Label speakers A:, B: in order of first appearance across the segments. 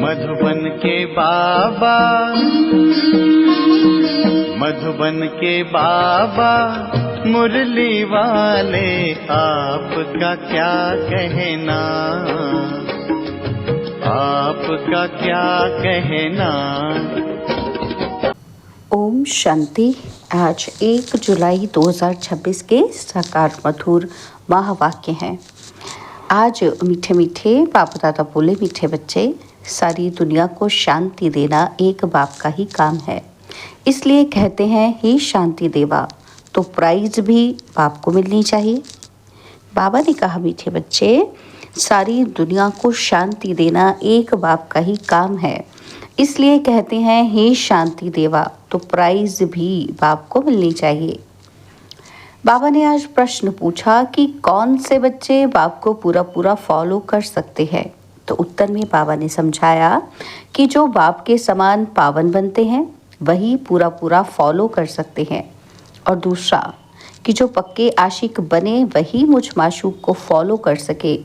A: मधुबन के बाबा, मधुबन के बाबा मुरली वाले, आपका क्या कहना, आपका क्या कहना।
B: ओम शांति। आज 1 जुलाई 2026 के साकार मधुर महावाक्य हैं। आज मीठे मीठे बाप दादा बोले, मीठे बच्चे, सारी दुनिया को शांति देना एक बाप का ही काम है। इसलिए कहते हैं हे शांति देवा, तो प्राइज भी बाप को मिलनी चाहिए। बाबा ने कहा मीठे बच्चे, सारी दुनिया को शांति देना एक बाप का ही काम है। इसलिए कहते हैं हे शांति देवा, तो प्राइज भी बाप को मिलनी चाहिए। बाबा ने आज प्रश्न पूछा कि कौन से बच्चे बाप को पूरा पूरा फॉलो कर सकते हैं। तो उत्तर में बाबा ने समझाया कि जो बाप के समान पावन बनते हैं वही पूरा पूरा फॉलो कर सकते हैं, और दूसरा कि जो पक्के आशिक बने वही मुझ माशूक को फॉलो कर सके।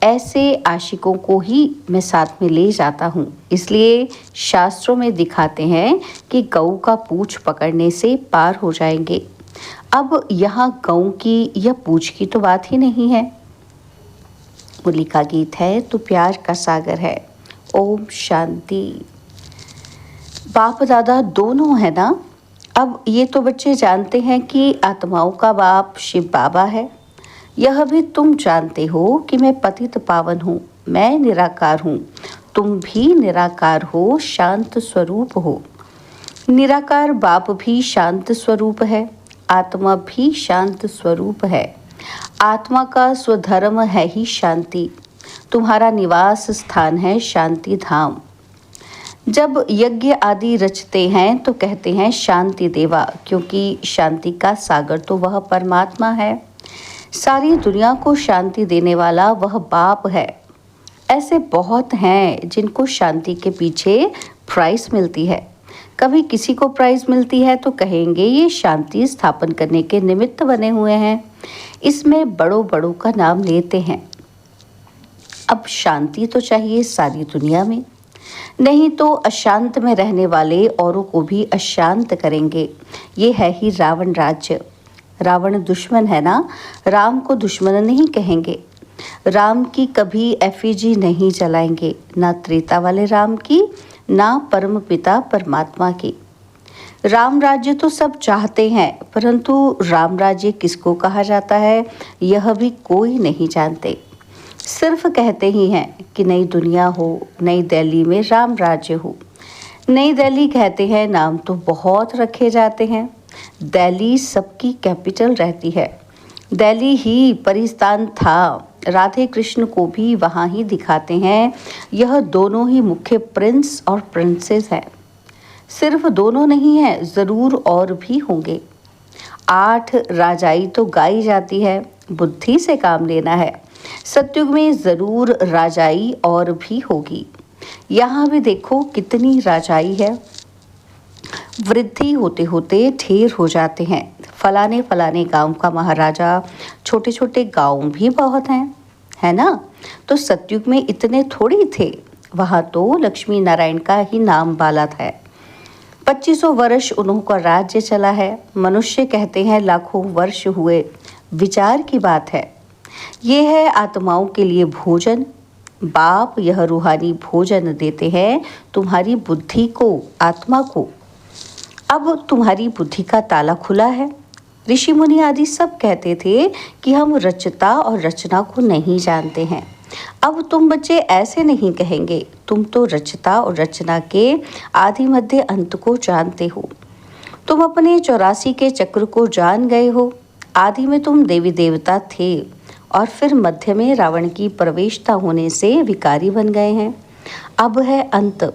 B: ऐसे आशिकों को ही मैं साथ में ले जाता हूँ। इसलिए शास्त्रों में दिखाते हैं कि गऊ का पूंछ पकड़ने से पार हो जाएंगे। अब यहाँ गऊ की या पूंछ की तो बात ही नहीं है। मुरली का गीत है तो प्यार का सागर है। ओम शांति। बाप दादा दोनों है ना। अब ये तो बच्चे जानते हैं कि आत्माओं का बाप शिव बाबा है। यह भी तुम जानते हो कि मैं पतित पावन हूँ, मैं निराकार हूँ, तुम भी निराकार हो, शांत स्वरूप हो। निराकार बाप भी शांत स्वरूप है, आत्मा भी शांत स्वरूप है। आत्मा का स्वधर्म है ही शांति। तुम्हारा निवास स्थान है शांति धाम। जब यज्ञ आदि रचते हैं तो कहते हैं शांति देवा, क्योंकि शांति का सागर तो वह परमात्मा है। सारी दुनिया को शांति देने वाला वह बाप है। ऐसे बहुत हैं जिनको शांति के पीछे प्राइज मिलती है। कभी किसी को प्राइज मिलती है तो कहेंगे ये शांति स्थापन करने के निमित्त बने हुए हैं, इसमें बड़ों बड़ों का नाम लेते हैं। अब शांति तो चाहिए सारी दुनिया में, नहीं तो अशांत में रहने वाले औरों को भी अशांत करेंगे। ये है ही रावण राज्य। रावण दुश्मन है ना, राम को दुश्मन नहीं कहेंगे। राम की कभी एफिजी नहीं जलाएंगे, ना त्रेता वाले राम की, ना परम पिता परमात्मा की। राम राज्य तो सब चाहते हैं, परंतु राम राज्य किसको कहा जाता है यह भी कोई नहीं जानते। सिर्फ कहते ही हैं कि नई दुनिया हो, नई दिल्ली में राम राज्य हो। नई दिल्ली कहते हैं, नाम तो बहुत रखे जाते हैं। दिल्ली सबकी कैपिटल रहती है। दिल्ली ही परिस्थान था। राधे कृष्ण को भी वहाँ ही दिखाते हैं। यह दोनों ही मुख्य प्रिंस और प्रिंसेस हैं। सिर्फ दोनों नहीं है, ज़रूर और भी होंगे। 8 राजाई तो गाई जाती है, बुद्धि से काम लेना है। सतयुग में ज़रूर राजाई और भी होगी। यहाँ भी देखो कितनी राजाई है। वृद्धि होते होते ढेर हो जाते हैं। फलाने फलाने गांव का महाराजा, छोटे छोटे गांव भी बहुत हैं, है ना। तो सतयुग में इतने थोड़ी थे, वहाँ तो लक्ष्मी नारायण का ही नाम बाला था। 2500 वर्ष उन्हों का राज्य चला है। मनुष्य कहते हैं लाखों वर्ष हुए। विचार की बात है। ये है आत्माओं के लिए भोजन। बाप यह रूहानी भोजन देते हैं तुम्हारी बुद्धि को, आत्मा को। अब तुम्हारी बुद्धि का ताला खुला है। ऋषि मुनि आदि सब कहते थे कि हम रचता और रचना को नहीं जानते हैं। अब तुम बच्चे ऐसे नहीं कहेंगे, तुम तो रचता और रचना के आदि मध्य अंत को जानते हो। तुम अपने 84 के चक्र को जान गए हो। आदि में तुम देवी देवता थे और फिर मध्य में रावण की प्रवेशता होने से विकारी बन गए हैं। अब है अंत।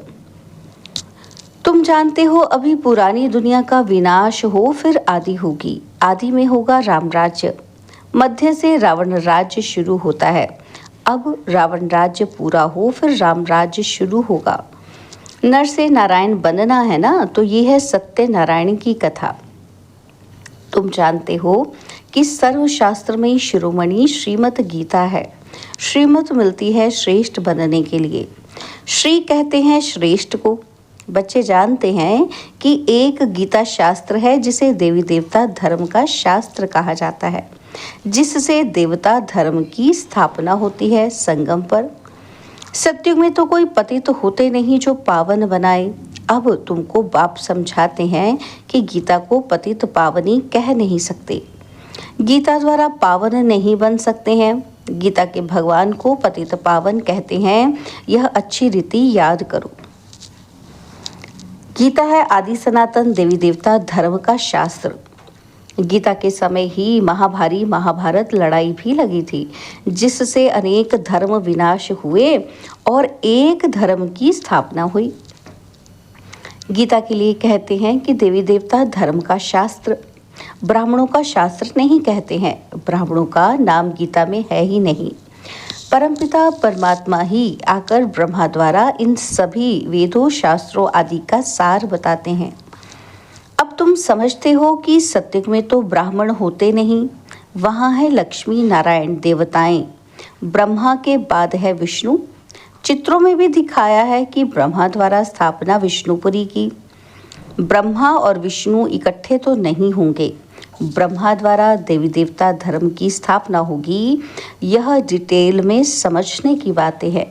B: तुम जानते हो अभी पुरानी दुनिया का विनाश हो, फिर आदि होगी। आदि में होगा राम राज्य। मध्य से रावण राज्य शुरू होता है। अब रावण राज्य पूरा हो, फिर राम राज्य शुरू होगा। नर से नारायण बनना है ना, तो ये है सत्य नारायण की कथा। तुम जानते हो कि सर्वशास्त्र में शिरोमणि श्रीमद् गीता है। श्रीमत मिलती है श्रेष्ठ बनने के लिए। श्री कहते हैं श्रेष्ठ को। बच्चे जानते हैं कि एक गीता शास्त्र है जिसे देवी देवता धर्म का शास्त्र कहा जाता है, जिससे देवता धर्म की स्थापना होती है संगम पर। सत्युग में तो कोई पतित तो होते नहीं जो पावन बनाए। अब तुमको बाप समझाते हैं कि गीता को पतित पावनी कह नहीं सकते। गीता द्वारा पावन नहीं बन सकते हैं। गीता के भगवान को पतित पावन कहते हैं, यह अच्छी रीति याद करो। गीता है आदि सनातन देवी देवता धर्म का शास्त्र। गीता के समय ही महाभारत लड़ाई भी लगी थी, जिससे अनेक धर्म विनाश हुए और एक धर्म की स्थापना हुई। गीता के लिए कहते हैं कि देवी देवता धर्म का शास्त्र, ब्राह्मणों का शास्त्र नहीं कहते हैं। ब्राह्मणों का नाम गीता में है ही नहीं। परमपिता परमात्मा ही आकर ब्रह्मा द्वारा इन सभी वेदों शास्त्रों आदि का सार बताते हैं। अब तुम समझते हो कि सत्युग में तो ब्राह्मण होते नहीं, वहाँ है लक्ष्मी नारायण देवताएं। ब्रह्मा के बाद है विष्णु। चित्रों में भी दिखाया है कि ब्रह्मा द्वारा स्थापना विष्णुपुरी की। ब्रह्मा और विष्णु इकट्ठे तो नहीं होंगे। ब्रह्मा द्वारा देवी देवता धर्म की स्थापना होगी। यह डिटेल में समझने की बातें हैं।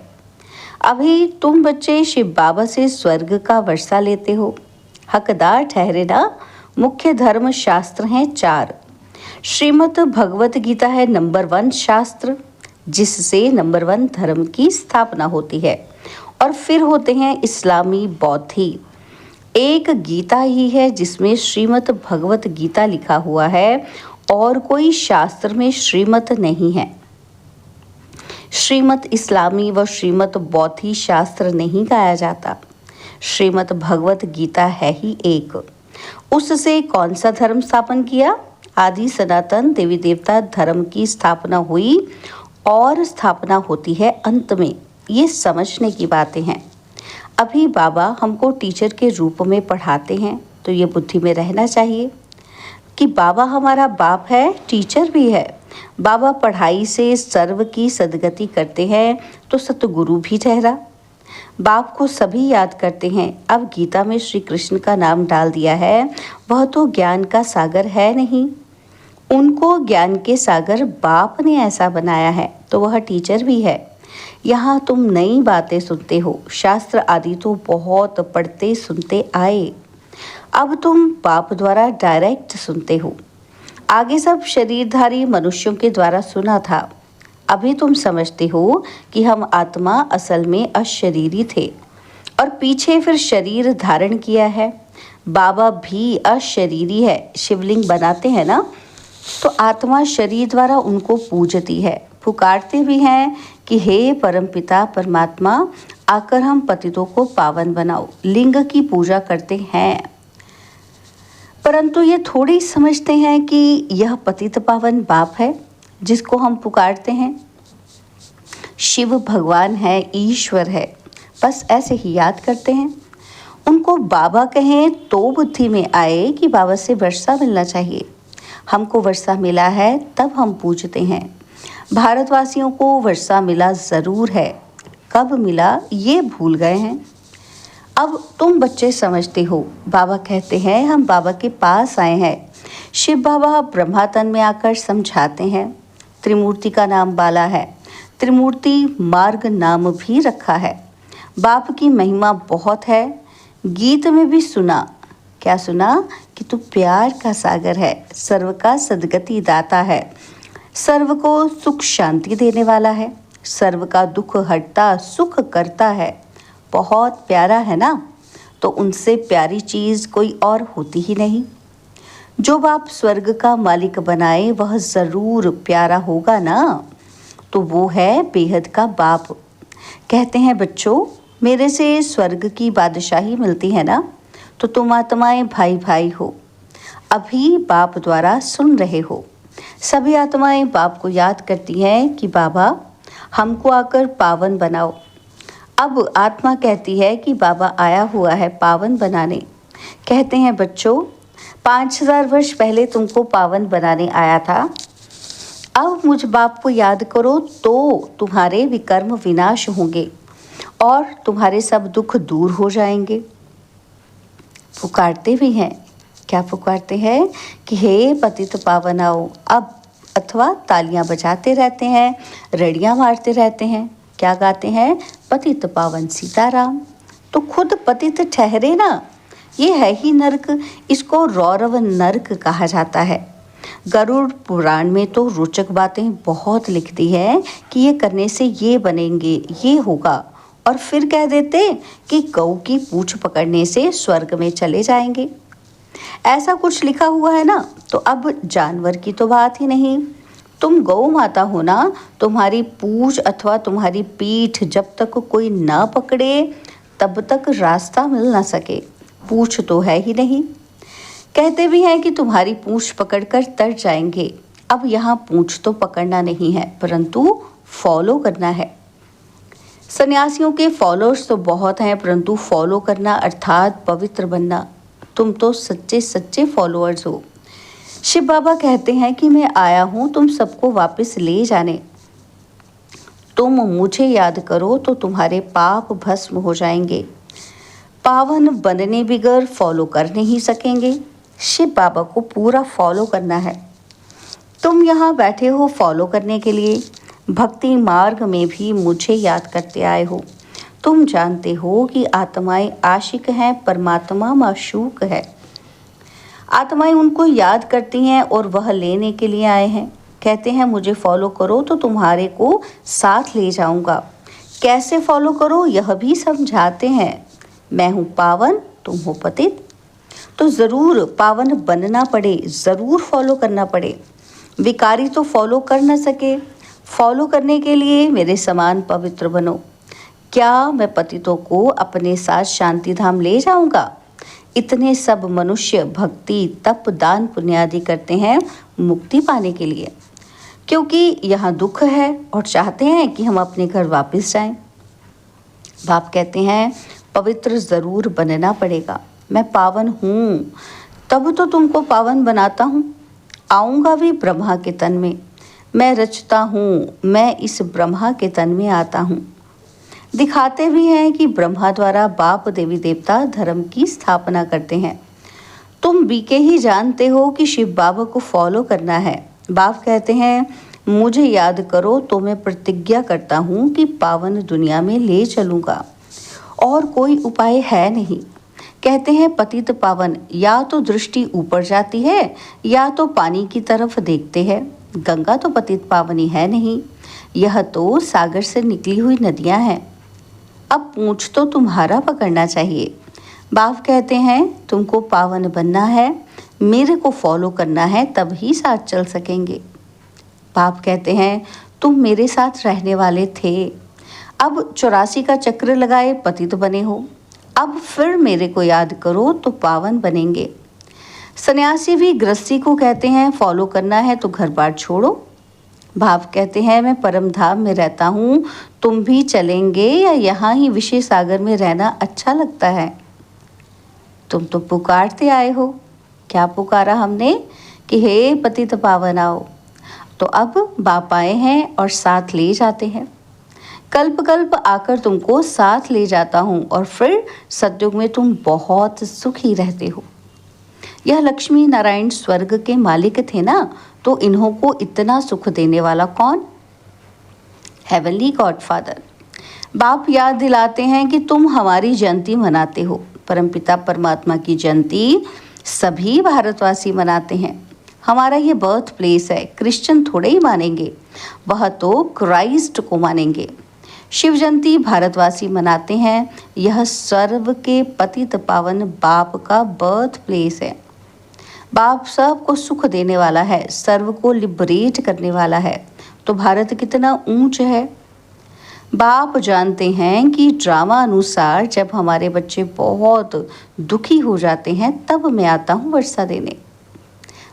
B: अभी तुम बच्चे शिव बाबा से स्वर्ग का वर्षा लेते हो, हकदार ठहरे ना। मुख्य धर्म शास्त्र हैं 4। श्रीमद् भगवत गीता है नंबर 1 शास्त्र, जिससे नंबर 1 धर्म की स्थापना होती है। और फिर होते हैं इस्लामी बौद्धि। एक गीता ही है जिसमें श्रीमद् भगवत गीता लिखा हुआ है, और कोई शास्त्र में श्रीमत नहीं है। श्रीमत इस्लामी व श्रीमत बौद्धि शास्त्र नहीं गाया जाता। श्रीमद् भगवत गीता है ही एक। उससे कौन सा धर्म स्थापन किया? आदि सनातन देवी देवता धर्म की स्थापना हुई, और स्थापना होती है अंत में। ये समझने की बातें हैं। अभी बाबा हमको टीचर के रूप में पढ़ाते हैं, तो ये बुद्धि में रहना चाहिए कि बाबा हमारा बाप है, टीचर भी है। बाबा पढ़ाई से सर्व की सदगति करते हैं, तो सतगुरु भी ठहरा। बाप को सभी याद करते हैं। अब गीता में श्री कृष्ण का नाम डाल दिया है, वह तो ज्ञान का सागर है नहीं। उनको ज्ञान के सागर बाप ने ऐसा बनाया है, तो वह टीचर भी है। यहाँ तुम नई बातें सुनते हो। शास्त्र आदि तो बहुत पढ़ते सुनते आए, अब तुम बाप द्वारा डायरेक्ट सुनते हो। आगे सब शरीरधारी मनुष्यों के द्वारा सुना था। अभी तुम समझते हो कि हम आत्मा असल में अशरीरी थे, और पीछे फिर शरीर धारण किया है। बाबा भी अशरीरी है। शिवलिंग बनाते हैं ना, तो आत्मा शरीर द्वारा उनको पूजती है, पुकारते भी हैं कि हे परमपिता परमात्मा, आकर हम पतितों को पावन बनाओ। लिंग की पूजा करते हैं, परंतु ये थोड़ी समझते हैं कि यह पतित पावन बाप है जिसको हम पुकारते हैं। शिव भगवान है, ईश्वर है, बस ऐसे ही याद करते हैं। उनको बाबा कहें तो बुद्धि में आए कि बाबा से वर्षा मिलना चाहिए। हमको वर्षा मिला है तब हम पूजते हैं। भारतवासियों को वर्षा मिला ज़रूर है, कब मिला ये भूल गए हैं। अब तुम बच्चे समझते हो। बाबा कहते हैं हम बाबा के पास आए हैं। शिव बाबा ब्रह्मा तन में आकर समझाते हैं। त्रिमूर्ति का नाम बाला है। त्रिमूर्ति मार्ग नाम भी रखा है। बाप की महिमा बहुत है। गीत में भी सुना, क्या सुना? कि तू प्यार का सागर है, सर्व का सदगति दाता है, सर्व को सुख शांति देने वाला है, सर्व का दुख हटता सुख करता है। बहुत प्यारा है ना? तो उनसे प्यारी चीज़ कोई और होती ही नहीं। जो बाप स्वर्ग का मालिक बनाए वह ज़रूर प्यारा होगा ना, तो वो है बेहद का बाप। कहते हैं बच्चों, मेरे से स्वर्ग की बादशाही मिलती है ना, तो तुम आत्माएं भाई भाई हो। अभी बाप द्वारा सुन रहे हो। सभी आत्माएं बाप को याद करती हैं कि बाबा हमको आकर पावन बनाओ। अब आत्मा कहती है कि बाबा आया हुआ है पावन बनाने। कहते हैं बच्चों, 5000 वर्ष पहले तुमको पावन बनाने आया था। अब मुझ बाप को याद करो तो तुम्हारे विकर्म विनाश होंगे और तुम्हारे सब दुख दूर हो जाएंगे। पुकारते भी हैं। क्या पुकारते हैं कि हे पतित पावन आओ अब, अथवा तालियां बजाते रहते हैं, रड़ियां मारते रहते हैं। क्या गाते हैं? पतित पावन सीताराम। तो खुद पतित ठहरे ना, ये है ही नरक। इसको रौरव नरक कहा जाता है। गरुड़ पुराण में तो रोचक बातें बहुत लिख दी है कि ये करने से ये बनेंगे, ये होगा, और फिर कह देते कि गौ की पूंछ पकड़ने से स्वर्ग में चले जाएंगे। ऐसा कुछ लिखा हुआ है ना, तो अब जानवर की तो बात ही नहीं। तुम गौ माता हो ना, तुम्हारी पूंछ अथवा तुम्हारी पीठ जब तक कोई ना पकड़े तब तक रास्ता मिल ना सके। पूंछ तो है ही नहीं। कहते भी हैं कि तुम्हारी पूंछ पकड़कर तर जाएंगे। अब यहाँ पूंछ तो पकड़ना नहीं है, परंतु फॉलो करना है। सन्यासियों के फॉलोअर्स तो बहुत हैं, परंतु फॉलो करना अर्थात पवित्र बनना, तुम तो सच्चे सच्चे फॉलोअर्स हो। शिव बाबा कहते हैं कि मैं आया हूँ तुम सबको वापस ले जाने। तुम मुझे याद करो तो तुम्हारे पाप भस्म हो जाएंगे। पावन बनने बिगर फॉलो कर नहीं सकेंगे। शिव बाबा को पूरा फॉलो करना है। तुम यहाँ बैठे हो फॉलो करने के लिए। भक्ति मार्ग में भी मुझे याद करते आए हो। तुम जानते हो कि आत्माएं आशिक हैं, परमात्मा माशूक है। आत्माएं उनको याद करती हैं और वह लेने के लिए आए हैं। कहते हैं मुझे फॉलो करो तो तुम्हारे को साथ ले जाऊंगा। कैसे फॉलो करो यह भी समझाते हैं। मैं हूँ पावन, तुम हो पतित, तो ज़रूर पावन बनना पड़े, ज़रूर फॉलो करना पड़े। विकारी तो फॉलो कर न सके। फॉलो करने के लिए मेरे समान पवित्र बनो। क्या मैं पतितों को अपने साथ शांति धाम ले जाऊंगा? इतने सब मनुष्य भक्ति तप दान पुण्य आदि करते हैं मुक्ति पाने के लिए, क्योंकि यहाँ दुख है और चाहते हैं कि हम अपने घर वापस जाएं। बाप कहते हैं पवित्र ज़रूर बनना पड़ेगा। मैं पावन हूँ तब तो तुमको पावन बनाता हूँ। आऊँगा भी ब्रह्मा के तन में। मैं रचता हूँ, मैं इस ब्रह्मा के तन में आता हूँ। दिखाते भी हैं कि ब्रह्मा द्वारा बाप देवी देवता धर्म की स्थापना करते हैं। तुम बीके ही जानते हो कि शिव बाबा को फॉलो करना है। बाप कहते हैं मुझे याद करो तो मैं प्रतिज्ञा करता हूँ कि पावन दुनिया में ले चलूँगा, और कोई उपाय है नहीं। कहते हैं पतित पावन, या तो दृष्टि ऊपर जाती है या तो पानी की तरफ देखते हैं। गंगा तो पतित पावनी है नहीं, यह तो सागर से निकली हुई नदियां हैं। अब पूंछ तो तुम्हारा पकड़ना चाहिए। बाप कहते हैं तुमको पावन बनना है, मेरे को फॉलो करना है, तब ही साथ चल सकेंगे। बाप कहते हैं तुम मेरे साथ रहने वाले थे, अब 84 का चक्र लगाए पतित बने हो। अब फिर मेरे को याद करो तो पावन बनेंगे। सन्यासी भी गृहस्थी को कहते हैं फॉलो करना है तो घर बार छोड़ो। भाव कहते हैं मैं परम धाम में रहता हूँ, तुम भी चलेंगे या यहाँ ही विषय सागर में रहना अच्छा लगता है? तुम तो पुकारते आए हो। क्या पुकारा हमने कि हे पतित पावन आओ। तो अब बाप आए हैं और साथ ले जाते हैं। कल्प कल्प आकर तुमको साथ ले जाता हूँ और फिर सतयुग में तुम बहुत सुखी रहते हो। यह लक्ष्मी नारायण स्वर्ग के मालिक थे ना, तो इन्हों को इतना सुख देने वाला कौन? Heavenly godfather. बाप याद दिलाते हैं कि तुम हमारी जयंती मनाते हो। परमपिता परमात्मा की जयंती सभी भारतवासी मनाते हैं। हमारा ये बर्थ प्लेस है। क्रिश्चियन थोड़े ही मानेंगे, वह तो क्राइस्ट को मानेंगे। शिव जयंती भारतवासी मनाते हैं। यह सर्व के पतित पावन बाप का बर्थ प्लेस है। बाप सबको सुख देने वाला है, सर्व को लिबरेट करने वाला है। तो भारत कितना ऊंच है। बाप जानते हैं कि ड्रामा अनुसार जब हमारे बच्चे बहुत दुखी हो जाते हैं तब मैं आता हूँ वर्षा देने।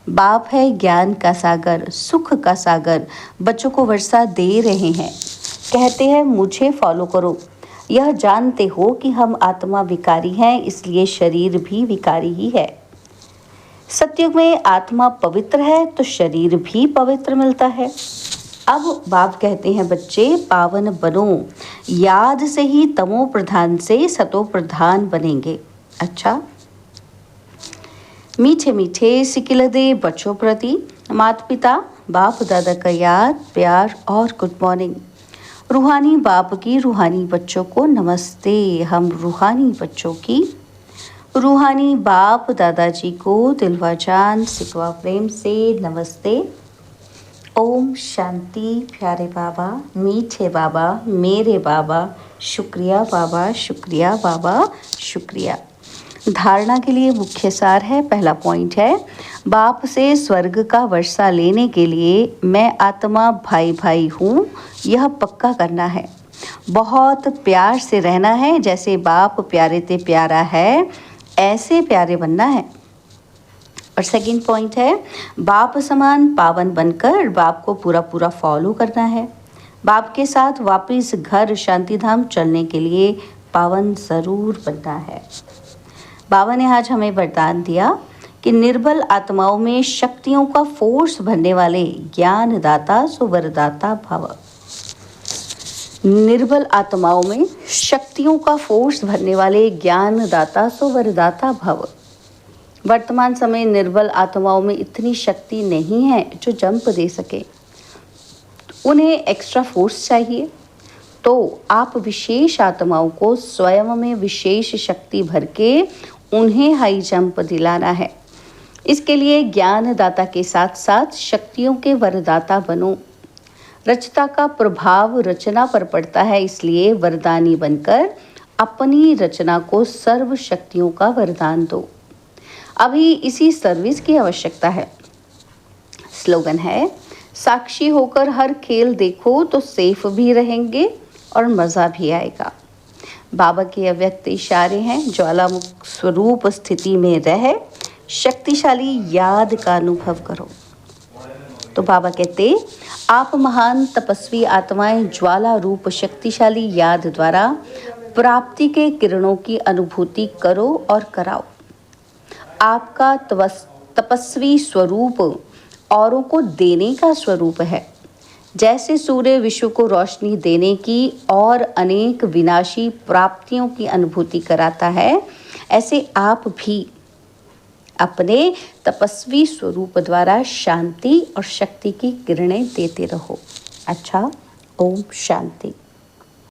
B: बाप है ज्ञान का सागर, सुख का सागर, बच्चों को वर्षा दे रहे हैं। कहते हैं मुझे फॉलो करो। यह जानते हो कि हम आत्मा विकारी हैं, इसलिए शरीर भी विकारी ही है। सतयुग में आत्मा पवित्र है तो शरीर भी पवित्र मिलता है। अब बाप कहते हैं बच्चे पावन बनो, याद से ही तमो प्रधान से सतो प्रधान बनेंगे। अच्छा, मीठे मीठे सिकिलदे बच्चों प्रति माता पिता बाप दादा का याद प्यार और गुड मॉर्निंग। रूहानी बाप की रूहानी बच्चों को नमस्ते। हम रूहानी बच्चों की रूहानी बाप दादाजी को दिलवा जान सिकवा प्रेम से नमस्ते। ओम शांति। प्यारे बाबा, मीठे बाबा, मेरे बाबा, शुक्रिया बाबा, शुक्रिया बाबा, शुक्रिया। धारणा के लिए मुख्य सार है, पहला पॉइंट है, बाप से स्वर्ग का वर्षा लेने के लिए मैं आत्मा भाई भाई हूँ, यह पक्का करना है। बहुत प्यार से रहना है, जैसे बाप प्यारे ते प्यारा है ऐसे प्यारे बनना है। और सेकंड पॉइंट है, बाप समान पावन बनकर बाप को पूरा पूरा फॉलो करना है। बाप के साथ वापस घर शांति धाम चलने के लिए पावन ज़रूर बनना है। बाबा ने आज हमें वरदान दिया कि निर्बल आत्माओं में शक्तियों का फोर्स भरने वाले ज्ञानदाता सुवरदाता भव। निर्बल आत्माओं में शक्तियों का फोर्स भरने वाले ज्ञानदाता सुवरदाता भव। वर्तमान समय निर्बल आत्माओं में इतनी शक्ति नहीं है जो जंप दे सके, उन्हें एक्स्ट्रा फोर्स चाहिए। तो आप विशेष आत्माओं को स्वयं में विशेष शक्ति भर के उन्हें हाई जंप दिलाना है। इसके लिए ज्ञानदाता के साथ साथ शक्तियों के वरदाता बनो। रचता का प्रभाव रचना पर पड़ता है, इसलिए वरदानी बनकर अपनी रचना को सर्व शक्तियों का वरदान दो। अभी इसी सर्विस की आवश्यकता है। स्लोगन है, साक्षी होकर हर खेल देखो तो सेफ भी रहेंगे और मज़ा भी आएगा। बाबा के अव्यक्त इशारे हैं, ज्वालामुख स्वरूप स्थिति में रह शक्तिशाली याद का अनुभव करो। तो बाबा कहते, आप महान तपस्वी आत्माएं ज्वाला रूप शक्तिशाली याद द्वारा प्राप्ति के किरणों की अनुभूति करो और कराओ। आपका तपस्वी स्वरूप औरों को देने का स्वरूप है। जैसे सूर्य विश्व को रोशनी देने की और अनेक विनाशी प्राप्तियों की अनुभूति कराता है, ऐसे आप भी अपने तपस्वी स्वरूप द्वारा शांति और शक्ति की किरणें देते रहो। अच्छा, ओम शांति।